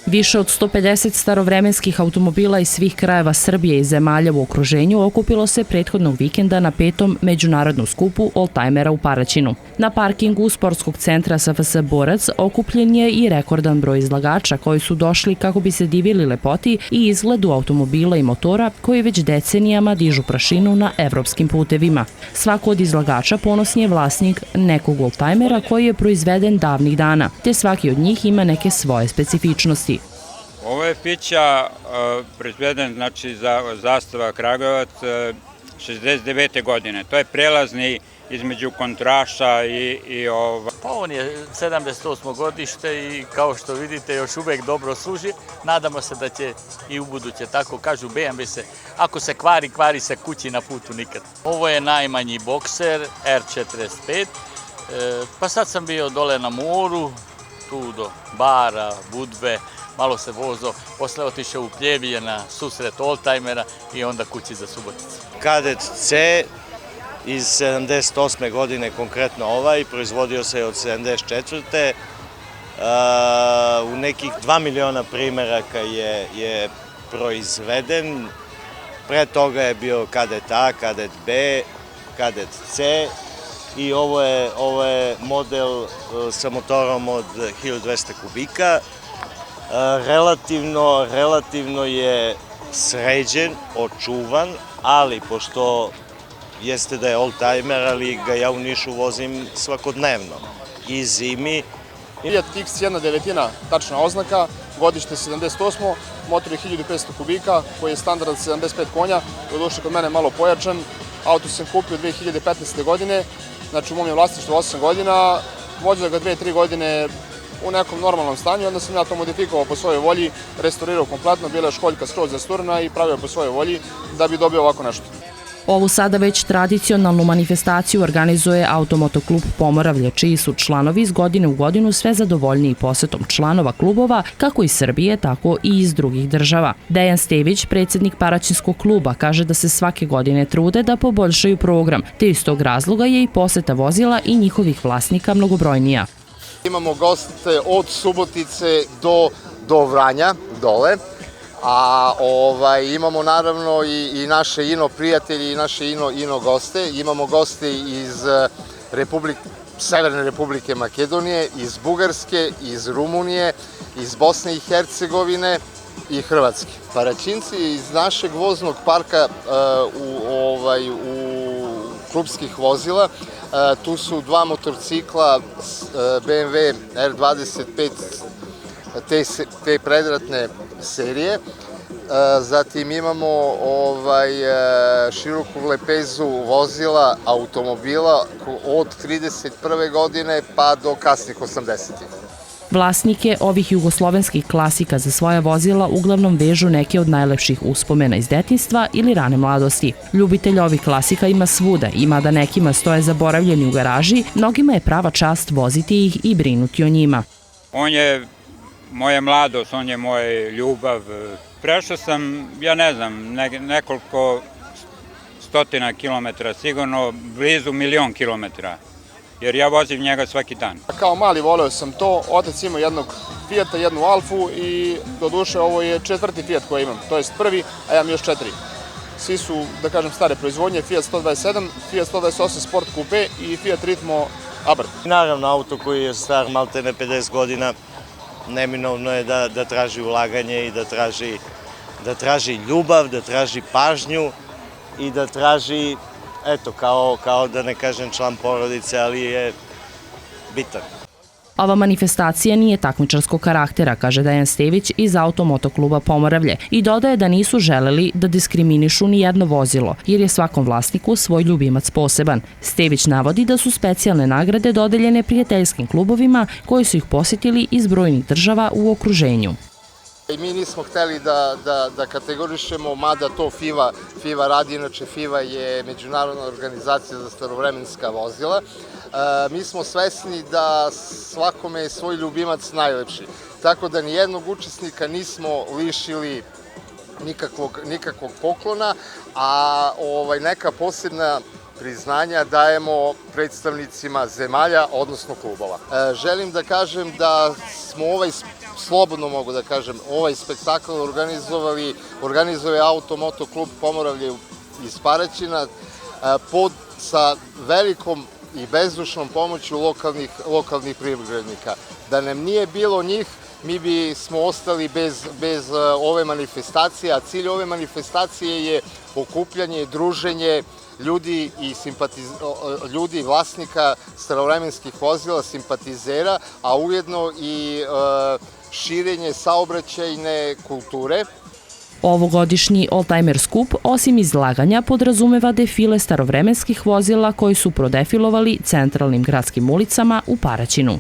Više od 150 starovremenskih automobila iz svih krajeva Srbije i zemalja u okruženju okupilo se prethodnog vikenda na 5. međunarodnom skupu oldtajmera u Paraćinu. Na parkingu sportskog centra SFS Borac okupljen je i rekordan broj izlagača koji su došli kako bi se divili lepoti i izgledu automobila i motora koji već decenijama dižu prašinu na evropskim putevima. Svako od izlagača ponosni je vlasnik nekog oldtajmera koji je proizveden davnih dana, te svaki od njih ima neke svoje specifičnosti. Ovo je Fića proizveden, znači zastava Kragujevac 69. godine. To je prelazni između kontraša i Pa on je 78. godište i kao što vidite još uvek dobro služi. Nadamo se da će i u buduće, tako kažu BMW se, ako se kvari, kvari se kući na putu nikad. Ovo je najmanji bokser R45, pa sad sam bio dole na moru, tu do Bara, Budve, malo se vozo, posle otišao u Pljevije na susret oldtajmera i onda kući za Suboticu. Kadet C iz 78. godine, konkretno ovaj, proizvodio se od 74. U nekih 2 miliona primeraka je proizveden. Pre toga je bio Kadet A, Kadet B, Kadet C i ovo je model sa motorom od 1200 kubika. Relativno je sređen, očuvan, ali pošto jeste da je oldtajmer, ali ga ja u Nišu vozim svakodnevno i zimi. Fiat X1.9, tačna oznaka, godište 78. Motor je 1500 kubika, koji je standard od 75 konja, doduše kod mene malo pojačan. Auto sam kupio 2015. godine, znači u mom je vlasništvu 8 godina, vozio ga 2-3 godine u nekom normalnom stanju, onda sam ja to modifikovao po svojoj volji, restaurirao kompletno, bila je školjka skroz zasturena i pravio po svojoj volji da bi dobio ovako nešto. Ovu sada već tradicionalnu manifestaciju organizuje Automotoklub Pomoravlje, čiji su članovi iz godine u godinu sve zadovoljniji posetom članova klubova, kako iz Srbije, tako i iz drugih država. Dejan Stević, predsjednik Paraćinskog kluba, kaže da se svake godine trude da poboljšaju program, te iz tog razloga je i poseta vozila i njihovih vlasnika mnogobrojnija. Imamo goste od Subotice do Vranja, dole, a imamo naravno i naše ino prijatelji i naše ino goste. Imamo goste iz Severne Republike Makedonije, iz Bugarske, iz Rumunije, iz Bosne i Hercegovine i Hrvatske. Paraćinci iz našeg voznog parka u klubskih vozila, tu su dva motorcikla BMW R25 te predratne serije. Zatim imamo široku lepezu vozila, automobila od 31. godine pa do kasnih 80-ih. Vlasnike ovih jugoslovenskih klasika za svoja vozila uglavnom vežu neke od najlepših uspomena iz detinjstva ili rane mladosti. Ljubitelja ovih klasika ima svuda i mada nekima stoje zaboravljeni u garaži, mnogima je prava čast voziti ih i brinuti o njima. On je moja mladost, on je moja ljubav. Prešao sam, ja ne znam, nekoliko stotina kilometara, sigurno blizu 1.000.000 kilometara, jer ja vozim njega svaki dan. Kao mali voleo sam to, otac ima jednog Fijata, jednu Alfu i doduše ovo je 4. Fijat koji imam, to jest prvi, a ja imam još 4. Svi su, da kažem, stare proizvodnje, Fiat 127, Fiat 128 Sport Coupe i Fiat Ritmo Abarth. Naravno, auto koji je star maltene 50 godina, neminovno je da traži ulaganje i da traži ljubav, da traži pažnju i da traži, eto, kao da ne kažem član porodice, ali je bitan. Ova manifestacija nije takmičarskog karaktera, kaže Dejan Stević iz Automotokluba Pomoravlje i dodaje da nisu želeli da diskriminišu ni jedno vozilo, jer je svakom vlasniku svoj ljubimac poseban. Stević navodi da su specijalne nagrade dodeljene prijateljskim klubovima koji su ih posjetili iz brojnih država u okruženju. Mi nismo hteli da kategorišemo, mada to FIVA radi, inače FIVA je Međunarodna organizacija za starovremenska vozila. Mi smo svesni da svakome je svoj ljubimac najlepši, tako da nijednog učesnika nismo lišili nikakvog poklona, a neka posebna priznanja dajemo predstavnicima zemalja, odnosno klubova. Želim da kažem da smo slobodno mogu da kažem, ovaj spektakl organizuje Auto-Moto klub Pomoravlje iz Paraćina sa velikom i bezdušnom pomoću lokalnih privrednika. Da nam nije bilo njih, mi bismo ostali bez ove manifestacije, a cilj ove manifestacije je okupljanje, druženje ljudi, vlasnika starovremenskih vozila, simpatizera, a ujedno i širenje saobraćajne kulture. Ovogodišnji Oldtimer skup, osim izlaganja, podrazumeva defile starovremenskih vozila koji su prodefilovali centralnim gradskim ulicama u Paraćinu.